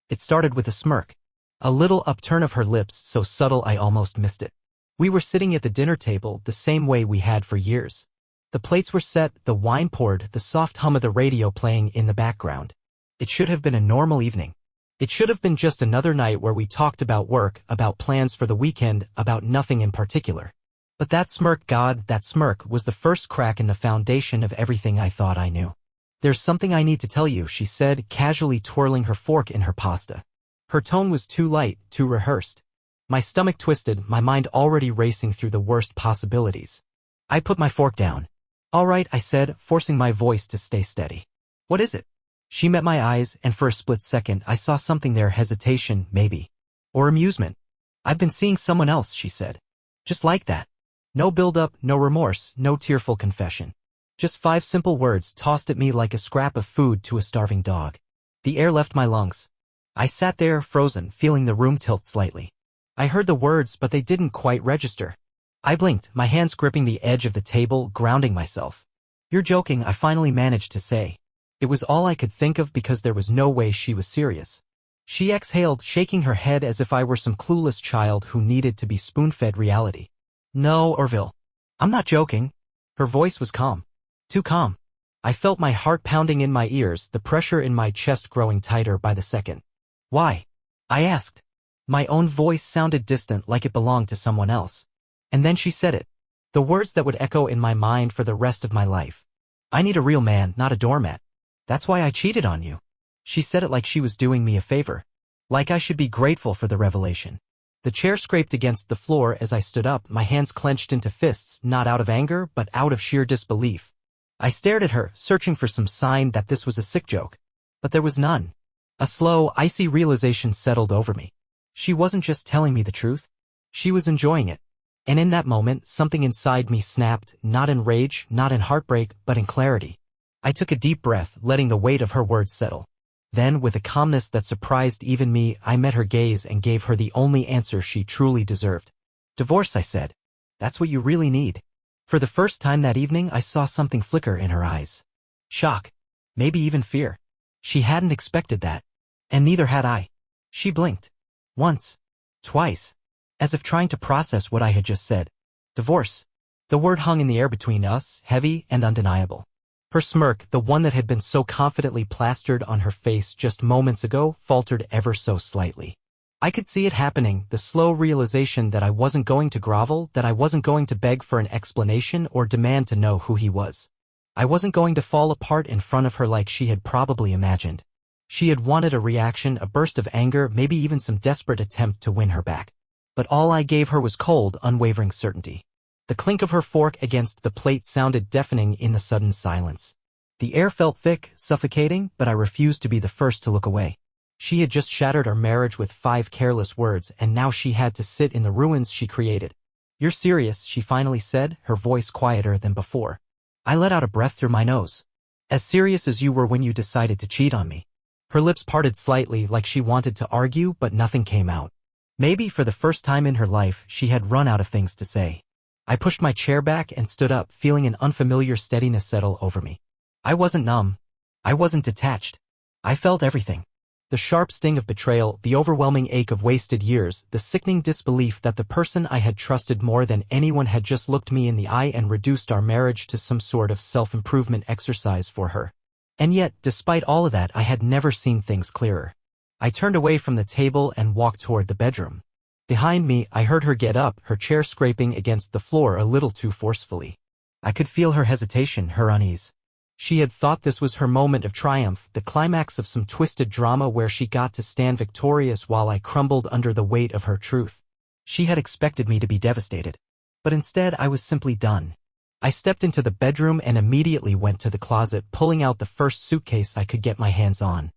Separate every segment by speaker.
Speaker 1: It started with a smirk. A little upturn of her lips so subtle I almost missed it. We were sitting at the dinner table the same way we had for years. The plates were set, the wine poured, the soft hum of the radio playing in the background. It should have been a normal evening. It should have been just another night where we talked about work, about plans for the weekend, about nothing in particular. But that smirk, God, that smirk was the first crack in the foundation of everything I thought I knew. "There's something I need to tell you," she said, casually twirling her fork in her pasta. Her tone was too light, too rehearsed. My stomach twisted, my mind already racing through the worst possibilities. I put my fork down. "All right," I said, forcing my voice to stay steady. "What is it?" She met my eyes, and for a split second I saw something there, hesitation, maybe. Or amusement. "I've been seeing someone else," she said. Just like that. No build-up, no remorse, no tearful confession. Just 5 simple words tossed at me like a scrap of food to a starving dog. The air left my lungs. I sat there, frozen, feeling the room tilt slightly. I heard the words, but they didn't quite register. I blinked, my hands gripping the edge of the table, grounding myself. "You're joking," I finally managed to say. It was all I could think of because there was no way she was serious. She exhaled, shaking her head as if I were some clueless child who needed to be spoon-fed reality. "No, Orville. I'm not joking." Her voice was calm. Too calm. I felt my heart pounding in my ears, the pressure in my chest growing tighter by the second. "Why?" I asked. My own voice sounded distant, like it belonged to someone else. And then she said it. The words that would echo in my mind for the rest of my life. "I need a real man, not a doormat. That's why I cheated on you." She said it like she was doing me a favor. Like I should be grateful for the revelation. The chair scraped against the floor as I stood up, my hands clenched into fists, not out of anger, but out of sheer disbelief. I stared at her, searching for some sign that this was a sick joke. But there was none. A slow, icy realization settled over me. She wasn't just telling me the truth. She was enjoying it. And in that moment, something inside me snapped, not in rage, not in heartbreak, but in clarity. I took a deep breath, letting the weight of her words settle. Then, with a calmness that surprised even me, I met her gaze and gave her the only answer she truly deserved. "Divorce," I said. "That's what you really need." For the first time that evening, I saw something flicker in her eyes. Shock. Maybe even fear. She hadn't expected that. And neither had I. She blinked. Once. Twice. As if trying to process what I had just said. Divorce. The word hung in the air between us, heavy and undeniable. Her smirk, the one that had been so confidently plastered on her face just moments ago, faltered ever so slightly. I could see it happening, the slow realization that I wasn't going to grovel, that I wasn't going to beg for an explanation or demand to know who he was. I wasn't going to fall apart in front of her like she had probably imagined. She had wanted a reaction, a burst of anger, maybe even some desperate attempt to win her back. But all I gave her was cold, unwavering certainty. The clink of her fork against the plate sounded deafening in the sudden silence. The air felt thick, suffocating, but I refused to be the first to look away. She had just shattered our marriage with 5 careless words, and now she had to sit in the ruins she created. "You're serious," she finally said, her voice quieter than before. I let out a breath through my nose. "As serious as you were when you decided to cheat on me." Her lips parted slightly, like she wanted to argue, but nothing came out. Maybe for the first time in her life, she had run out of things to say. I pushed my chair back and stood up, feeling an unfamiliar steadiness settle over me. I wasn't numb. I wasn't detached. I felt everything. The sharp sting of betrayal, the overwhelming ache of wasted years, the sickening disbelief that the person I had trusted more than anyone had just looked me in the eye and reduced our marriage to some sort of self-improvement exercise for her. And yet, despite all of that, I had never seen things clearer. I turned away from the table and walked toward the bedroom. Behind me, I heard her get up, her chair scraping against the floor a little too forcefully. I could feel her hesitation, her unease. She had thought this was her moment of triumph, the climax of some twisted drama where she got to stand victorious while I crumbled under the weight of her truth. She had expected me to be devastated. But instead, I was simply done. I stepped into the bedroom and immediately went to the closet, pulling out the first suitcase I could get my hands on.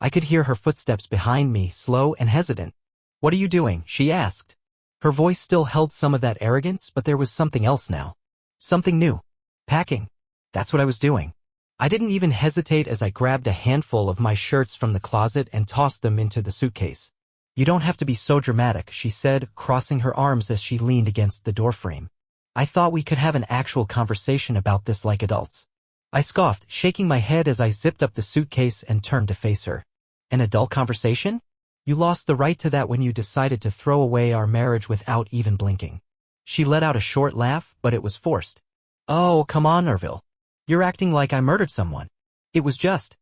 Speaker 1: I could hear her footsteps behind me, slow and hesitant. "What are you doing?" she asked. Her voice still held some of that arrogance, but there was something else now. Something new. Packing. That's what I was doing. I didn't even hesitate as I grabbed a handful of my shirts from the closet and tossed them into the suitcase. "You don't have to be so dramatic," she said, crossing her arms as she leaned against the doorframe. "I thought we could have an actual conversation about this like adults." I scoffed, shaking my head as I zipped up the suitcase and turned to face her. "An adult conversation?" You lost the right to that when you decided to throw away our marriage without even blinking. She let out a short laugh, but it was forced. Oh, come on, Nerville. You're acting like I murdered someone. It was just...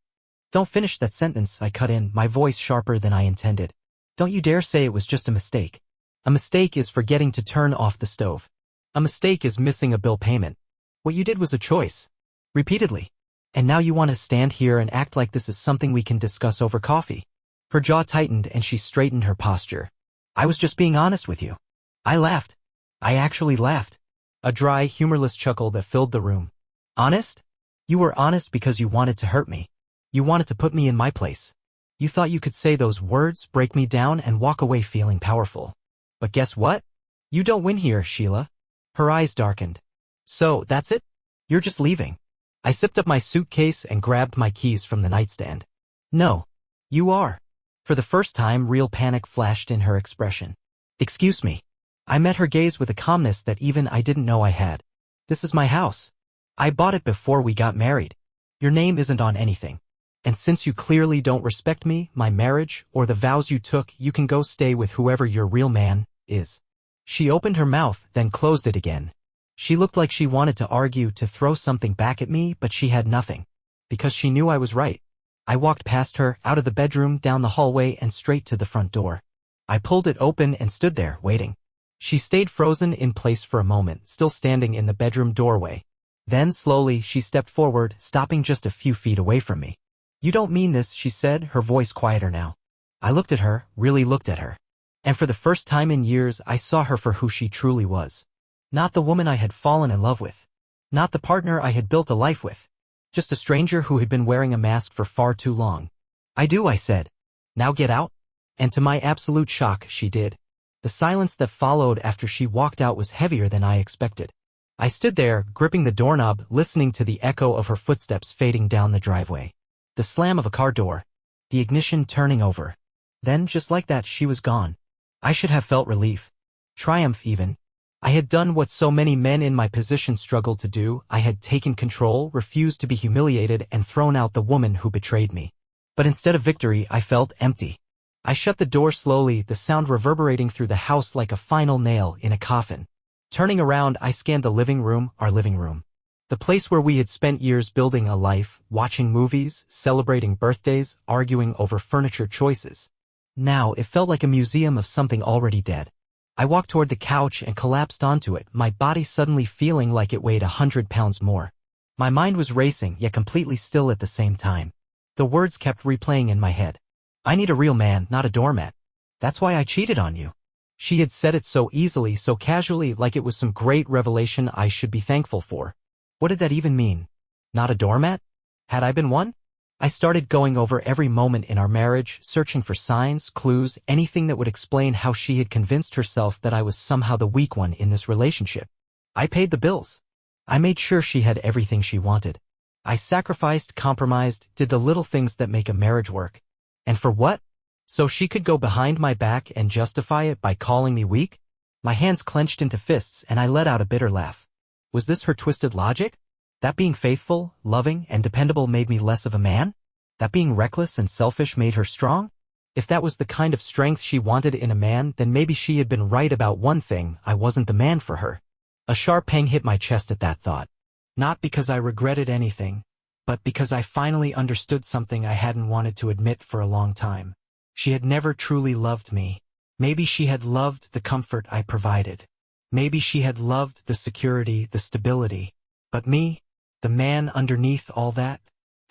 Speaker 1: Don't finish that sentence, I cut in, my voice sharper than I intended. Don't you dare say it was just a mistake. A mistake is forgetting to turn off the stove. A mistake is missing a bill payment. What you did was a choice. Repeatedly. And now you want to stand here and act like this is something we can discuss over coffee. Her jaw tightened and she straightened her posture. I was just being honest with you. I laughed. I actually laughed. A dry, humorless chuckle that filled the room. Honest? You were honest because you wanted to hurt me. You wanted to put me in my place. You thought you could say those words, break me down, and walk away feeling powerful. But guess what? You don't win here, Sheila. Her eyes darkened. So, that's it? You're just leaving. I zipped up my suitcase and grabbed my keys from the nightstand. No. You are. For the first time, real panic flashed in her expression. Excuse me. I met her gaze with a calmness that even I didn't know I had. This is my house. I bought it before we got married. Your name isn't on anything. And since you clearly don't respect me, my marriage, or the vows you took, you can go stay with whoever your real man is. She opened her mouth, then closed it again. She looked like she wanted to argue, to throw something back at me, but she had nothing. Because she knew I was right. I walked past her, out of the bedroom, down the hallway, and straight to the front door. I pulled it open and stood there, waiting. She stayed frozen in place for a moment, still standing in the bedroom doorway. Then, slowly, she stepped forward, stopping just a few feet away from me. You don't mean this, she said, her voice quieter now. I looked at her, really looked at her. And for the first time in years, I saw her for who she truly was. Not the woman I had fallen in love with. Not the partner I had built a life with. Just a stranger who had been wearing a mask for far too long. I do, I said. Now get out? And to my absolute shock, she did. The silence that followed after she walked out was heavier than I expected. I stood there, gripping the doorknob, listening to the echo of her footsteps fading down the driveway. The slam of a car door. The ignition turning over. Then, just like that, she was gone. I should have felt relief. Triumph, even. I had done what so many men in my position struggled to do. I had taken control, refused to be humiliated, and thrown out the woman who betrayed me. But instead of victory, I felt empty. I shut the door slowly, the sound reverberating through the house like a final nail in a coffin. Turning around, I scanned the living room, our living room. The place where we had spent years building a life, watching movies, celebrating birthdays, arguing over furniture choices. Now, it felt like a museum of something already dead. I walked toward the couch and collapsed onto it, my body suddenly feeling like it weighed 100 pounds more. My mind was racing, yet completely still at the same time. The words kept replaying in my head. I need a real man, not a doormat. That's why I cheated on you. She had said it so easily, so casually, like it was some great revelation I should be thankful for. What did that even mean? Not a doormat? Had I been one? I started going over every moment in our marriage, searching for signs, clues, anything that would explain how she had convinced herself that I was somehow the weak one in this relationship. I paid the bills. I made sure she had everything she wanted. I sacrificed, compromised, did the little things that make a marriage work. And for what? So she could go behind my back and justify it by calling me weak? My hands clenched into fists and I let out a bitter laugh. Was this her twisted logic? That being faithful, loving, and dependable made me less of a man? That being reckless and selfish made her strong? If that was the kind of strength she wanted in a man, then maybe she had been right about one thing: I wasn't the man for her. A sharp pang hit my chest at that thought. Not because I regretted anything, but because I finally understood something I hadn't wanted to admit for a long time. She had never truly loved me. Maybe she had loved the comfort I provided. Maybe she had loved the security, the stability. But me, the man underneath all that?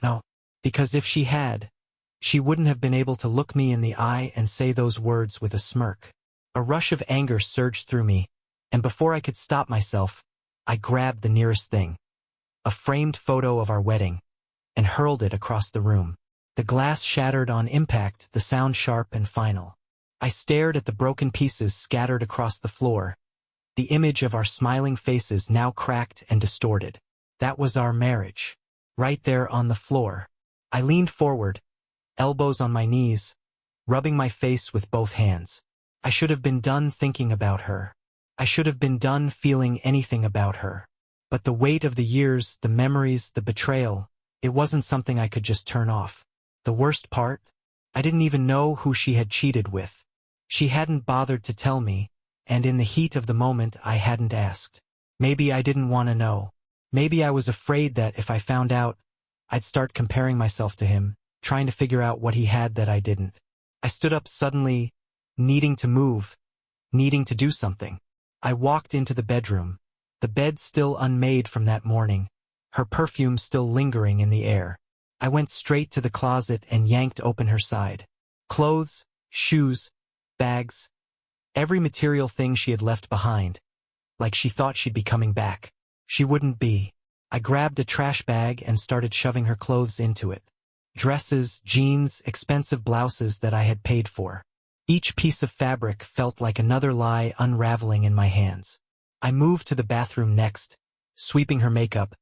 Speaker 1: No. Because if she had, she wouldn't have been able to look me in the eye and say those words with a smirk. A rush of anger surged through me, and before I could stop myself, I grabbed the nearest thing. A framed photo of our wedding, and hurled it across the room. The glass shattered on impact, the sound sharp and final. I stared at the broken pieces scattered across the floor. The image of our smiling faces now cracked and distorted. That was our marriage. Right there on the floor. I leaned forward, elbows on my knees, rubbing my face with both hands. I should have been done thinking about her. I should have been done feeling anything about her. But the weight of the years, the memories, the betrayal, it wasn't something I could just turn off. The worst part? I didn't even know who she had cheated with. She hadn't bothered to tell me, and in the heat of the moment I hadn't asked. Maybe I didn't want to know. Maybe I was afraid that if I found out, I'd start comparing myself to him, trying to figure out what he had that I didn't. I stood up suddenly, needing to move, needing to do something. I walked into the bedroom, the bed still unmade from that morning, her perfume still lingering in the air. I went straight to the closet and yanked open her side. Clothes, shoes, bags, every material thing she had left behind, like she thought she'd be coming back. She wouldn't be. I grabbed a trash bag and started shoving her clothes into it. Dresses, jeans, expensive blouses that I had paid for. Each piece of fabric felt like another lie unraveling in my hands. I moved to the bathroom next, sweeping her makeup,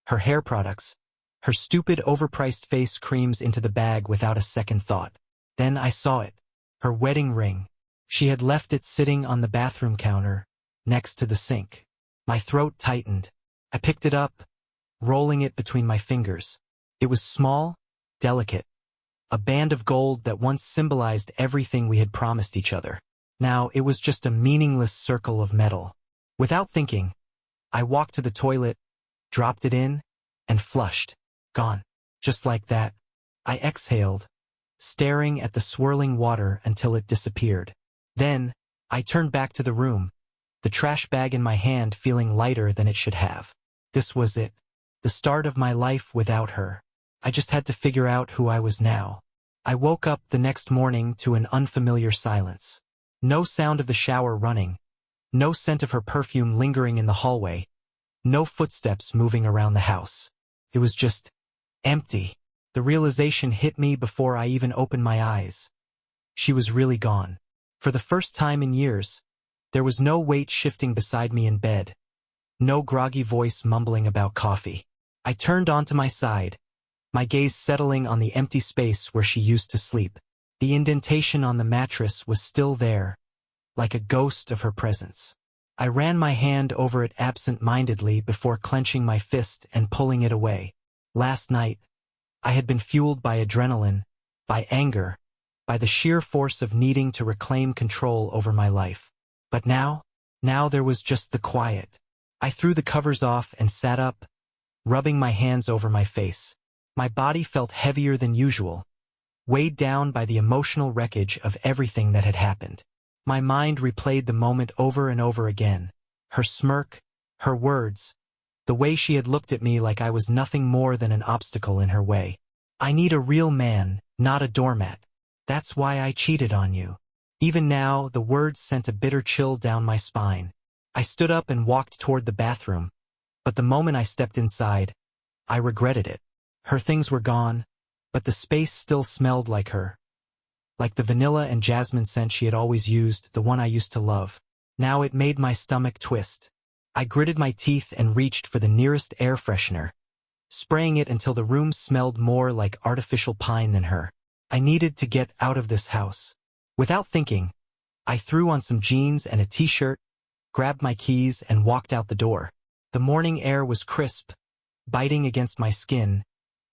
Speaker 1: her hair products, her stupid overpriced face creams into the bag without a second thought. Then I saw it. Her wedding ring. She had left it sitting on the bathroom counter, next to the sink. My throat tightened. I picked it up, rolling it between my fingers. It was small, delicate. A band of gold that once symbolized everything we had promised each other. Now it was just a meaningless circle of metal. Without thinking, I walked to the toilet, dropped it in, and flushed. Gone. Just like that. I exhaled, staring at the swirling water until it disappeared. Then, I turned back to the room, the trash bag in my hand feeling lighter than it should have. This was it. The start of my life without her. I just had to figure out who I was now. I woke up the next morning to an unfamiliar silence. No sound of the shower running. No scent of her perfume lingering in the hallway. No footsteps moving around the house. It was just empty. The realization hit me before I even opened my eyes. She was really gone. For the first time in years, there was no weight shifting beside me in bed. No groggy voice mumbling about coffee. I turned onto my side, my gaze settling on the empty space where she used to sleep. The indentation on the mattress was still there, like a ghost of her presence. I ran my hand over it absent-mindedly before clenching my fist and pulling it away. Last night, I had been fueled by adrenaline, by anger, by the sheer force of needing to reclaim control over my life. But now there was just the quiet. I threw the covers off and sat up, rubbing my hands over my face. My body felt heavier than usual, weighed down by the emotional wreckage of everything that had happened. My mind replayed the moment over and over again. Her smirk, her words, the way she had looked at me like I was nothing more than an obstacle in her way. I need a real man, not a doormat. That's why I cheated on you. Even now, the words sent a bitter chill down my spine. I stood up and walked toward the bathroom, but the moment I stepped inside, I regretted it. Her things were gone, but the space still smelled like her. Like the vanilla and jasmine scent she had always used, the one I used to love. Now it made my stomach twist. I gritted my teeth and reached for the nearest air freshener, spraying it until the room smelled more like artificial pine than her. I needed to get out of this house. Without thinking, I threw on some jeans and a t-shirt, grabbed my keys and walked out the door. The morning air was crisp, biting against my skin,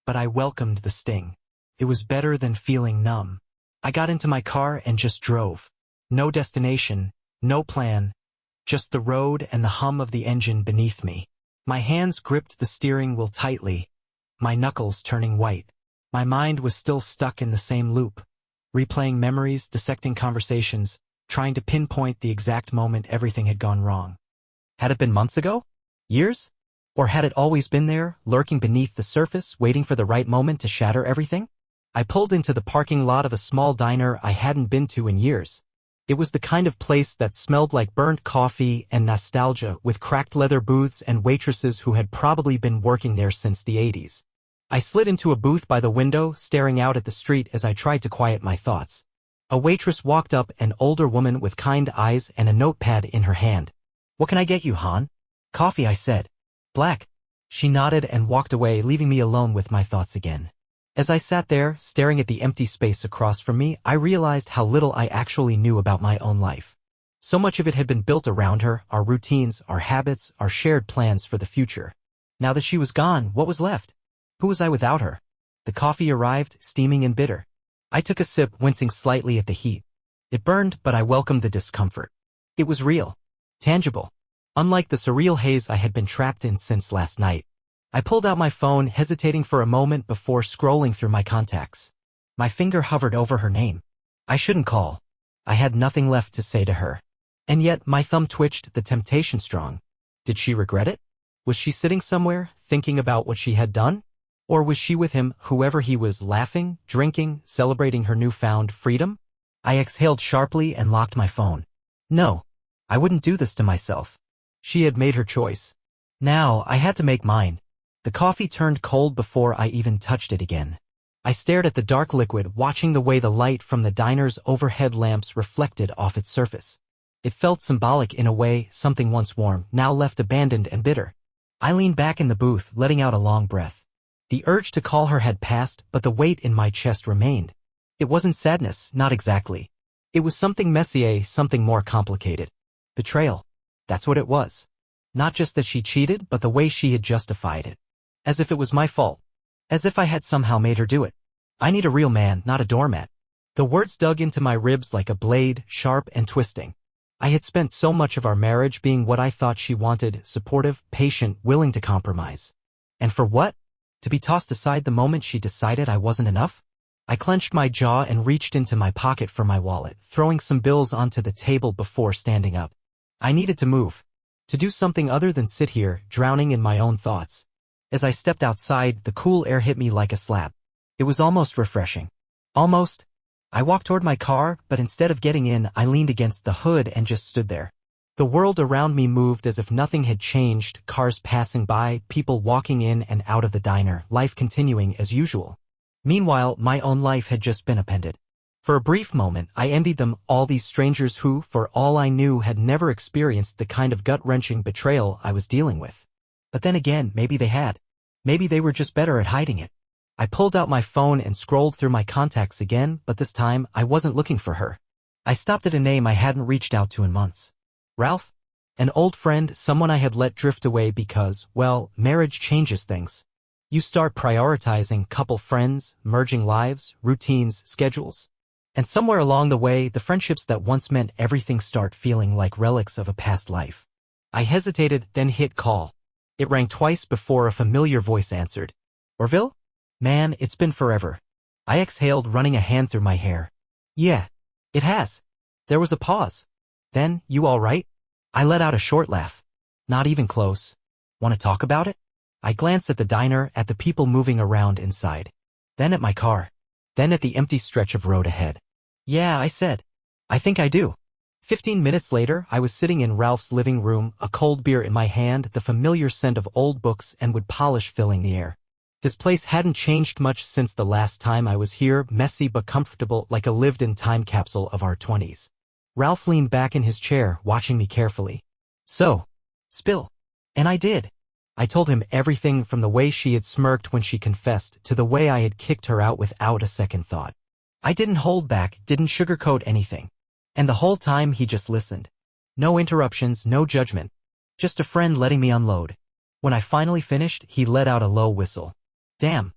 Speaker 1: but I welcomed the sting. It was better than feeling numb. I got into my car and just drove. No destination, no plan, just the road and the hum of the engine beneath me. My hands gripped the steering wheel tightly, my knuckles turning white. My mind was still stuck in the same loop, replaying memories, dissecting conversations, trying to pinpoint the exact moment everything had gone wrong. Had it been months ago? Years? Or had it always been there, lurking beneath the surface, waiting for the right moment to shatter everything? I pulled into the parking lot of a small diner I hadn't been to in years. It was the kind of place that smelled like burnt coffee and nostalgia, with cracked leather booths and waitresses who had probably been working there since the 80s. I slid into a booth by the window, staring out at the street as I tried to quiet my thoughts. A waitress walked up, an older woman with kind eyes and a notepad in her hand. "What can I get you, hon?" "Coffee," I said. "Black." She nodded and walked away, leaving me alone with my thoughts again. As I sat there, staring at the empty space across from me, I realized how little I actually knew about my own life. So much of it had been built around her, our routines, our habits, our shared plans for the future. Now that she was gone, what was left? Who was I without her? The coffee arrived, steaming and bitter. I took a sip, wincing slightly at the heat. It burned, but I welcomed the discomfort. It was real. Tangible. Unlike the surreal haze I had been trapped in since last night. I pulled out my phone, hesitating for a moment before scrolling through my contacts. My finger hovered over her name. I shouldn't call. I had nothing left to say to her. And yet, my thumb twitched, the temptation strong. Did she regret it? Was she sitting somewhere, thinking about what she had done? Or was she with him, whoever he was, laughing, drinking, celebrating her newfound freedom? I exhaled sharply and locked my phone. No. I wouldn't do this to myself. She had made her choice. Now, I had to make mine. The coffee turned cold before I even touched it again. I stared at the dark liquid, watching the way the light from the diner's overhead lamps reflected off its surface. It felt symbolic in a way, something once warm, now left abandoned and bitter. I leaned back in the booth, letting out a long breath. The urge to call her had passed, but the weight in my chest remained. It wasn't sadness, not exactly. It was something messier, something more complicated. Betrayal. That's what it was. Not just that she cheated, but the way she had justified it. As if it was my fault. As if I had somehow made her do it. I need a real man, not a doormat. The words dug into my ribs like a blade, sharp and twisting. I had spent so much of our marriage being what I thought she wanted, supportive, patient, willing to compromise. And for what? To be tossed aside the moment she decided I wasn't enough? I clenched my jaw and reached into my pocket for my wallet, throwing some bills onto the table before standing up. I needed to move. To do something other than sit here, drowning in my own thoughts. As I stepped outside, the cool air hit me like a slap. It was almost refreshing. Almost. I walked toward my car, but instead of getting in, I leaned against the hood and just stood there. The world around me moved as if nothing had changed, cars passing by, people walking in and out of the diner, life continuing as usual. Meanwhile, my own life had just been appended. For a brief moment, I envied them, all these strangers who, for all I knew, had never experienced the kind of gut-wrenching betrayal I was dealing with. But then again, maybe they had. Maybe they were just better at hiding it. I pulled out my phone and scrolled through my contacts again, but this time, I wasn't looking for her. I stopped at a name I hadn't reached out to in months. Ralph? An old friend, someone I had let drift away because, well, marriage changes things. You start prioritizing couple friends, merging lives, routines, schedules. And somewhere along the way, the friendships that once meant everything start feeling like relics of a past life. I hesitated, then hit call. It rang twice before a familiar voice answered. Orville? Man, it's been forever. I exhaled, running a hand through my hair. Yeah, it has. There was a pause. Then, you all right? I let out a short laugh. Not even close. Want to talk about it? I glanced at the diner, at the people moving around inside. Then at my car. Then at the empty stretch of road ahead. Yeah, I said. I think I do. 15 minutes later, I was sitting in Ralph's living room, a cold beer in my hand, the familiar scent of old books and wood polish filling the air. His place hadn't changed much since the last time I was here, messy but comfortable, like a lived-in time capsule of our 20s. Ralph leaned back in his chair, watching me carefully. So, spill. And I did. I told him everything from the way she had smirked when she confessed to the way I had kicked her out without a second thought. I didn't hold back, didn't sugarcoat anything. And the whole time he just listened. No interruptions, no judgment. Just a friend letting me unload. When I finally finished, he let out a low whistle. Damn.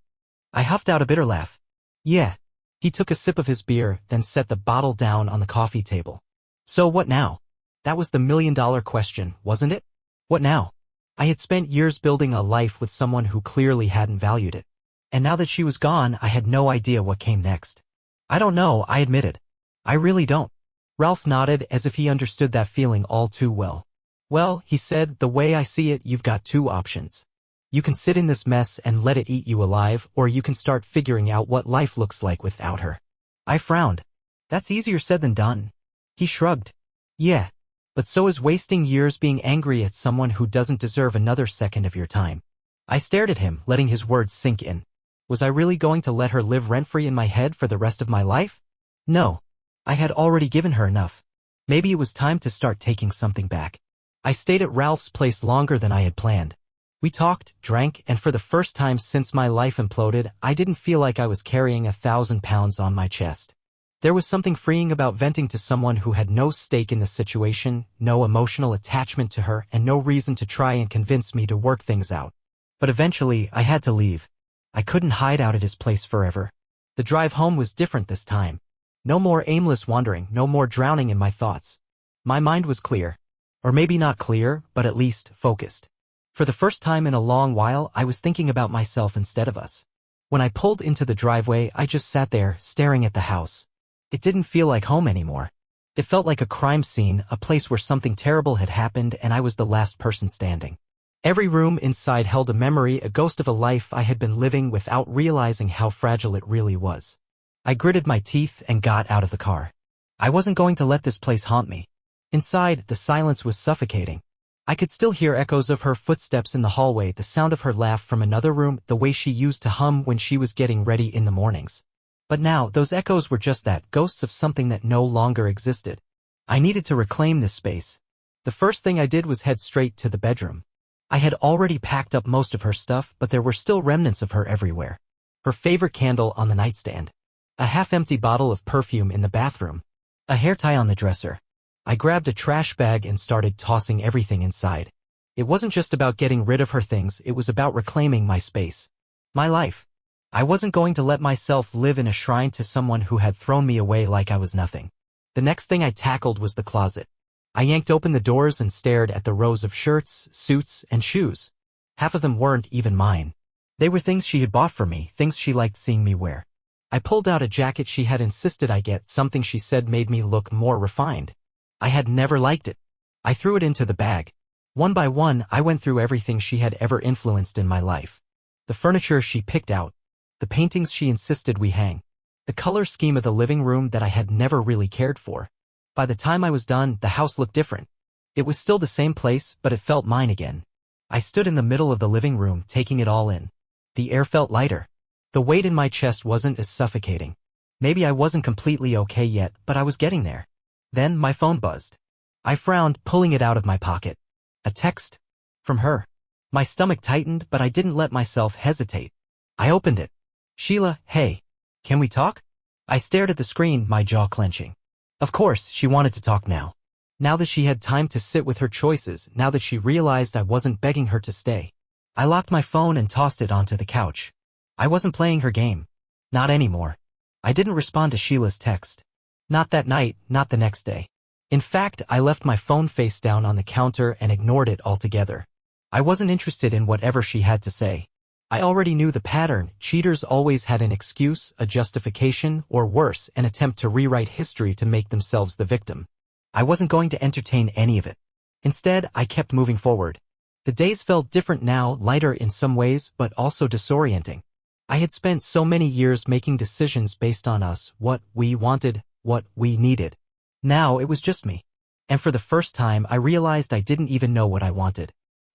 Speaker 1: I huffed out a bitter laugh. Yeah. He took a sip of his beer, then set the bottle down on the coffee table. So what now? That was the million-dollar question, wasn't it? What now? I had spent years building a life with someone who clearly hadn't valued it. And now that she was gone, I had no idea what came next. I don't know, I admitted. I really don't. Ralph nodded as if he understood that feeling all too well. Well, he said, the way I see it, you've got two options. You can sit in this mess and let it eat you alive, or you can start figuring out what life looks like without her. I frowned. That's easier said than done. He shrugged. Yeah. But so is wasting years being angry at someone who doesn't deserve another second of your time. I stared at him, letting his words sink in. Was I really going to let her live rent-free in my head for the rest of my life? No. I had already given her enough. Maybe it was time to start taking something back. I stayed at Ralph's place longer than I had planned. We talked, drank, and for the first time since my life imploded, I didn't feel like I was carrying 1,000 pounds on my chest. There was something freeing about venting to someone who had no stake in the situation, no emotional attachment to her, and no reason to try and convince me to work things out. But eventually, I had to leave. I couldn't hide out at his place forever. The drive home was different this time. No more aimless wandering, no more drowning in my thoughts. My mind was clear. Or maybe not clear, but at least focused. For the first time in a long while, I was thinking about myself instead of us. When I pulled into the driveway, I just sat there, staring at the house. It didn't feel like home anymore. It felt like a crime scene, a place where something terrible had happened and I was the last person standing. Every room inside held a memory, a ghost of a life I had been living without realizing how fragile it really was. I gritted my teeth and got out of the car. I wasn't going to let this place haunt me. Inside, the silence was suffocating. I could still hear echoes of her footsteps in the hallway, the sound of her laugh from another room, the way she used to hum when she was getting ready in the mornings. But now, those echoes were just that, ghosts of something that no longer existed. I needed to reclaim this space. The first thing I did was head straight to the bedroom. I had already packed up most of her stuff, but there were still remnants of her everywhere. Her favorite candle on the nightstand. A half-empty bottle of perfume in the bathroom. A hair tie on the dresser. I grabbed a trash bag and started tossing everything inside. It wasn't just about getting rid of her things, it was about reclaiming my space. My life. I wasn't going to let myself live in a shrine to someone who had thrown me away like I was nothing. The next thing I tackled was the closet. I yanked open the doors and stared at the rows of shirts, suits, and shoes. Half of them weren't even mine. They were things she had bought for me, things she liked seeing me wear. I pulled out a jacket she had insisted I get, something she said made me look more refined. I had never liked it. I threw it into the bag. One by one, I went through everything she had ever influenced in my life. The furniture she picked out. The paintings she insisted we hang. The color scheme of the living room that I had never really cared for. By the time I was done, the house looked different. It was still the same place, but it felt mine again. I stood in the middle of the living room, taking it all in. The air felt lighter. The weight in my chest wasn't as suffocating. Maybe I wasn't completely okay yet, but I was getting there. Then my phone buzzed. I frowned, pulling it out of my pocket. A text. From her. My stomach tightened, but I didn't let myself hesitate. I opened it. Sheila, hey. Can we talk? I stared at the screen, my jaw clenching. Of course, she wanted to talk now. Now that she had time to sit with her choices, now that she realized I wasn't begging her to stay. I locked my phone and tossed it onto the couch. I wasn't playing her game. Not anymore. I didn't respond to Sheila's text. Not that night, not the next day. In fact, I left my phone face down on the counter and ignored it altogether. I wasn't interested in whatever she had to say. I already knew the pattern. Cheaters always had an excuse, a justification, or worse, an attempt to rewrite history to make themselves the victim. I wasn't going to entertain any of it. Instead, I kept moving forward. The days felt different now, lighter in some ways, but also disorienting. I had spent so many years making decisions based on us, what we wanted, what we needed. Now it was just me. And for the first time, I realized I didn't even know what I wanted.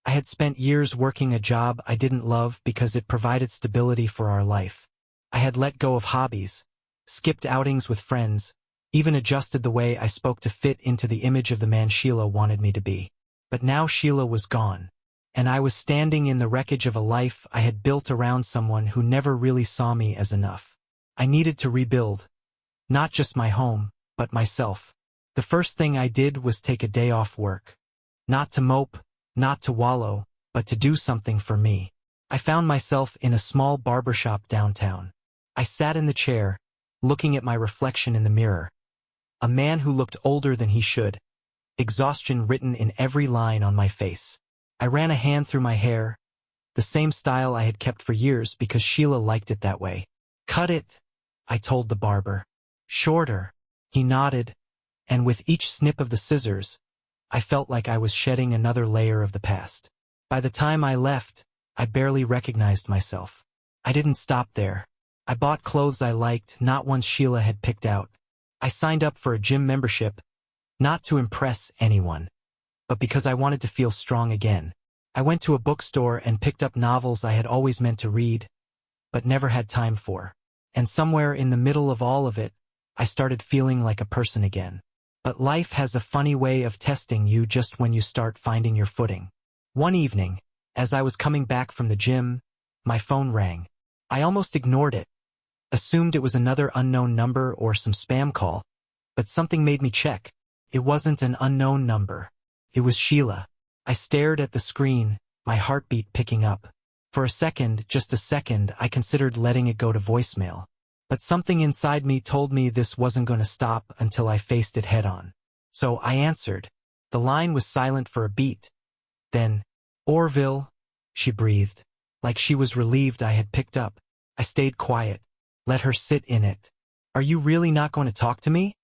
Speaker 1: I had spent years working a job I didn't love because it provided stability for our life. I had let go of hobbies, skipped outings with friends, even adjusted the way I spoke to fit into the image of the man Sheila wanted me to be. But now Sheila was gone, and I was standing in the wreckage of a life I had built around someone who never really saw me as enough. I needed to rebuild. Not just my home, but myself. The first thing I did was take a day off work. Not to mope, not to wallow, but to do something for me. I found myself in a small barbershop downtown. I sat in the chair, looking at my reflection in the mirror. A man who looked older than he should. Exhaustion written in every line on my face. I ran a hand through my hair, the same style I had kept for years because Sheila liked it that way. Cut it, I told the barber. Shorter. He nodded, and with each snip of the scissors, I felt like I was shedding another layer of the past. By the time I left, I barely recognized myself. I didn't stop there. I bought clothes I liked, not ones Sheila had picked out. I signed up for a gym membership, not to impress anyone, but because I wanted to feel strong again. I went to a bookstore and picked up novels I had always meant to read, but never had time for. And somewhere in the middle of all of it, I started feeling like a person again. But life has a funny way of testing you just when you start finding your footing. One evening, as I was coming back from the gym, my phone rang. I almost ignored it, assumed it was another unknown number or some spam call, but something made me check. It wasn't an unknown number. It was Sheila. I stared at the screen, my heartbeat picking up. For a second, just a second, I considered letting it go to voicemail. But something inside me told me this wasn't going to stop until I faced it head-on. So I answered. The line was silent for a beat. Then, Orville, she breathed, like she was relieved I had picked up. I stayed quiet, let her sit in it. Are you really not going to talk to me?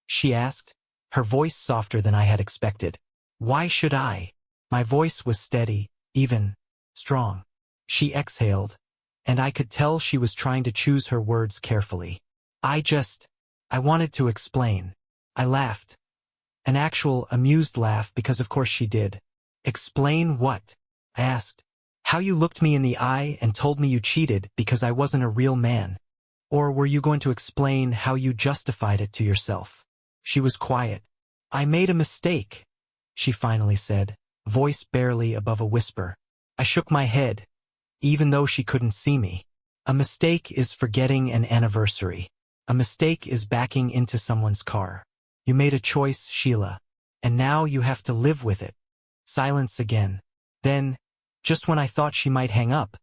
Speaker 1: She asked, her voice softer than I had expected. Why should I? My voice was steady, even, strong. She exhaled, and I could tell she was trying to choose her words carefully. I wanted to explain. I laughed. An actual, amused laugh because of course she did. Explain what? I asked. How you looked me in the eye and told me you cheated because I wasn't a real man. Or were you going to explain how you justified it to yourself? She was quiet. I made a mistake, she finally said, voice barely above a whisper. I shook my head, even though she couldn't see me. A mistake is forgetting an anniversary. A mistake is backing into someone's car. You made a choice, Sheila, and now you have to live with it. Silence again. Then, just when I thought she might hang up,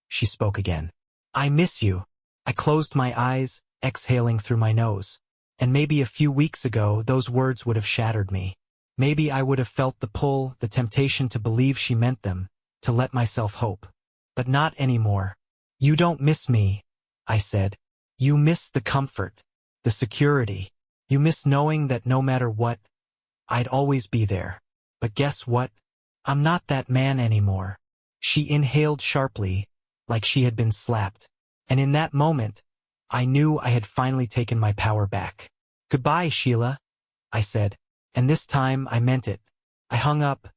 Speaker 1: she spoke again. I miss you. I closed my eyes, exhaling through my nose. And maybe a few weeks ago those words would have shattered me. Maybe I would have felt the pull, the temptation to believe she meant them, to let myself hope. But not anymore. You don't miss me, I said. You miss the comfort, the security. You miss knowing that no matter what, I'd always be there. But guess what? I'm not that man anymore. She inhaled sharply, like she had been slapped. And in that moment, I knew I had finally taken my power back. Goodbye, Sheila, I said. And this time I meant it. I hung up,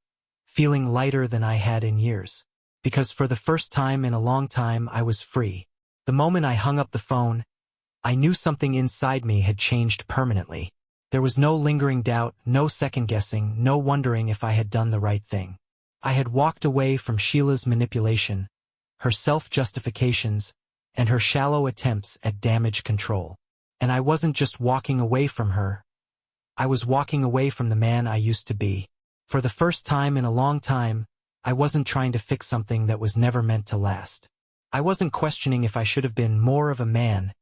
Speaker 1: feeling lighter than I had in years. Because for the first time in a long time I was free. The moment I hung up the phone, I knew something inside me had changed permanently. There was no lingering doubt, no second-guessing, no wondering if I had done the right thing. I had walked away from Sheila's manipulation, her self-justifications, and her shallow attempts at damage control. And I wasn't just walking away from her. I was walking away from the man I used to be. For the first time in a long time, I wasn't trying to fix something that was never meant to last. I wasn't questioning if I should have been more of a man,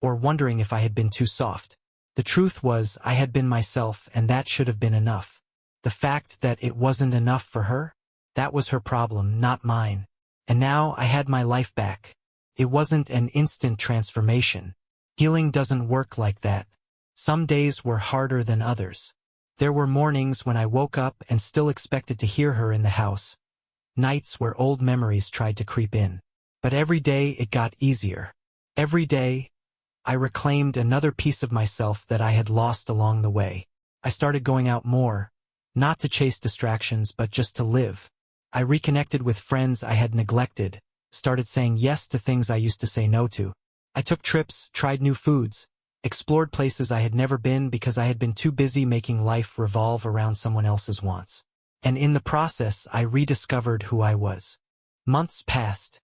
Speaker 1: or wondering if I had been too soft. The truth was, I had been myself, and that should have been enough. The fact that it wasn't enough for her, that was her problem, not mine. And now I had my life back. It wasn't an instant transformation. Healing doesn't work like that. Some days were harder than others. There were mornings when I woke up and still expected to hear her in the house. Nights where old memories tried to creep in. But every day it got easier. Every day, I reclaimed another piece of myself that I had lost along the way. I started going out more, not to chase distractions but just to live. I reconnected with friends I had neglected, started saying yes to things I used to say no to. I took trips, tried new foods, explored places I had never been because I had been too busy making life revolve around someone else's wants. And in the process, I rediscovered who I was. Months passed,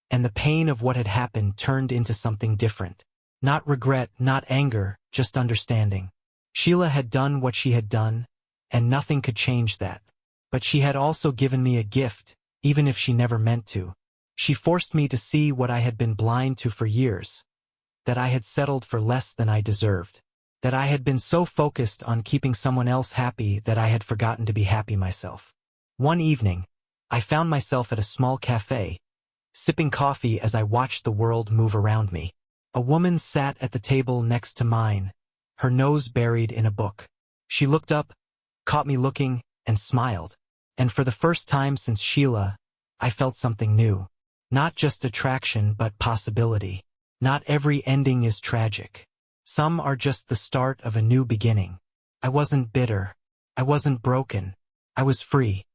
Speaker 1: and the pain of what had happened turned into something different. Not regret, not anger, just understanding. Sheila had done what she had done, and nothing could change that. But she had also given me a gift, even if she never meant to. She forced me to see what I had been blind to for years. That I had settled for less than I deserved. That I had been so focused on keeping someone else happy that I had forgotten to be happy myself. One evening, I found myself at a small cafe, sipping coffee as I watched the world move around me. A woman sat at the table next to mine, her nose buried in a book. She looked up, caught me looking, and smiled. And for the first time since Sheila, I felt something new. Not just attraction but possibility. Not every ending is tragic. Some are just the start of a new beginning. I wasn't bitter. I wasn't broken. I was free.